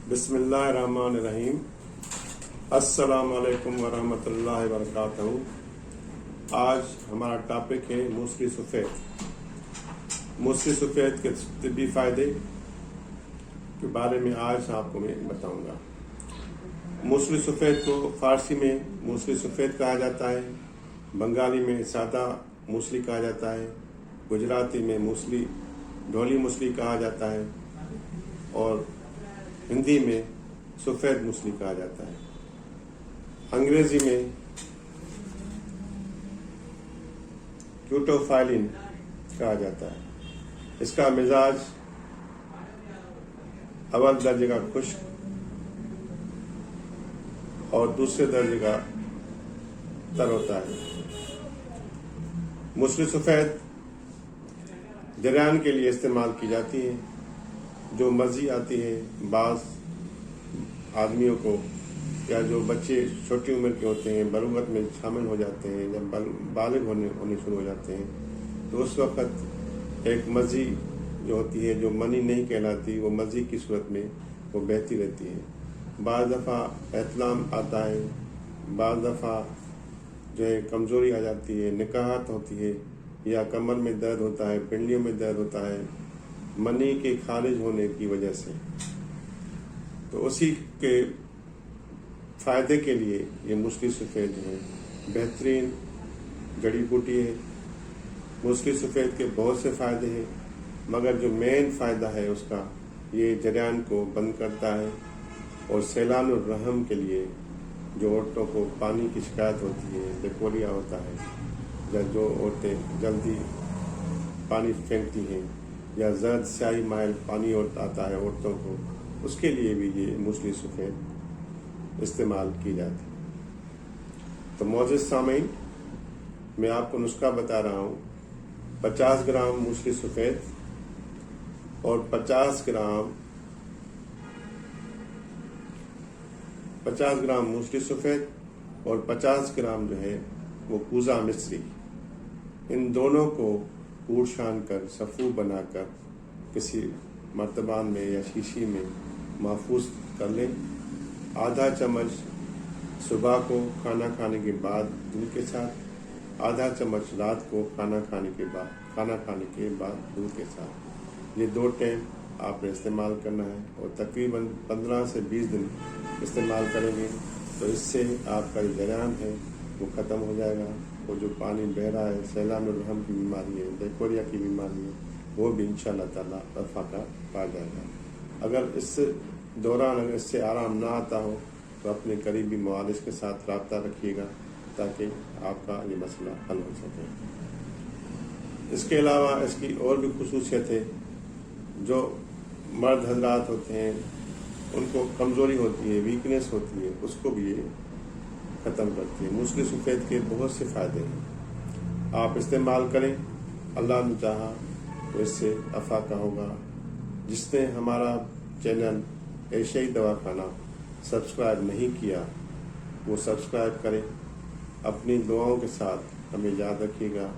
بسم اللہ الرحمن الرحیم۔ السلام علیکم ورحمۃ اللہ وبرکاتہ۔ آج ہمارا ٹاپک ہے موسلی سفید۔ موسلی سفید کے طبی فائدے کے بارے میں آج آپ کو میں بتاؤں گا۔ موسلی سفید کو فارسی میں موسلی سفید کہا جاتا ہے، بنگالی میں سادہ موسلی کہا جاتا ہے، گجراتی میں موسلی ڈھولی موسلی کہا جاتا ہے اور ہندی میں سفید موسلی کہا جاتا ہے۔ انگریزی میں کیوٹوفائلن کہا جاتا ہے۔ اس کا مزاج اول درجے کا خشک اور دوسرے درجے کا تر ہوتا ہے۔ موسلی سفید جریان کے لیے استعمال کی جاتی ہے۔ جو مرضی آتی ہے، بعض آدمیوں کو یا جو بچے چھوٹی عمر کے ہوتے ہیں، بلوغت میں شامل ہو جاتے ہیں، جب بالغ ہونے شروع ہو جاتے ہیں تو اس وقت ایک مزی جو ہوتی ہے، جو منی نہیں کہلاتی، وہ مزی کی صورت میں وہ بہتی رہتی ہے۔ بعض دفعہ احتلام آتا ہے، بعض دفعہ جو ہے کمزوری آ جاتی ہے، نکاہت ہوتی ہے، یا کمر میں درد ہوتا ہے، پنڈلیوں میں درد ہوتا ہے منی کے خارج ہونے کی وجہ سے۔ تو اسی کے فائدے کے لیے یہ موسلی سفید ہے، بہترین جڑی بوٹی ہے۔ موسلی سفید کے بہت سے فائدے ہیں، مگر جو مین فائدہ ہے اس کا، یہ جریان کو بند کرتا ہے اور سیلان الرحم کے لیے جو عورتوں کو پانی کی شکایت ہوتی ہے، بیکوریا ہوتا ہے، یا جو عورتیں جلدی پانی پھینکتی ہیں یا زرد سیاہی مائل پانی آتا ہے عورتوں کو، اس کے لیے بھی یہ موسلی سفید استعمال کی جاتی ہے۔ تو معزز سامعین، میں آپ کو نسخہ بتا رہا ہوں۔ 50 گرام موسلی سفید اور 50 گرام موسلی سفید اور 50 گرام جو ہے وہ کوزہ مصری، ان دونوں کو کوٹ چھان کر صفو بنا کر کسی مرتبان میں یا شیشی میں محفوظ کر لیں۔ آدھا چمچ صبح کو کھانا کھانے کے بعد دودھ کے ساتھ، آدھا چمچ رات کو کھانا کھانے کے بعد دودھ کے ساتھ۔ یہ 2 ٹائم آپ نے استعمال کرنا ہے اور تقریباً 15 سے 20 دن استعمال کریں گے تو اس سے آپ کا جو جریان ہے وہ ختم ہو جائے گا، اور جو پانی بہ رہا ہے، سیلان الرحم کی بیماری ہے، بیکوریا کی بیماری ہے، وہ بھی انشاءاللہ تعالیٰ رفع کا پا جائے گا۔ اگر اس دوران اگر اس سے آرام نہ آتا ہو تو اپنے قریبی معالج کے ساتھ رابطہ رکھیے گا تاکہ آپ کا یہ مسئلہ حل ہو سکے۔ اس کے علاوہ اس کی اور بھی خصوصیت ہے۔ جو مرد حضرات ہوتے ہیں ان کو کمزوری ہوتی ہے، ویکنیس ہوتی ہے، اس کو بھی یہ ختم کرتی ہے۔ موسلی سفید کے بہت سے فائدے ہیں، آپ استعمال کریں، اللہ نے چاہا تو اس سے افاقہ ہوگا۔ جس نے ہمارا چینل ایشیائی دواخانہ سبسکرائب نہیں کیا وہ سبسکرائب کریں۔ اپنی دعاؤں کے ساتھ ہمیں یاد رکھیے گا۔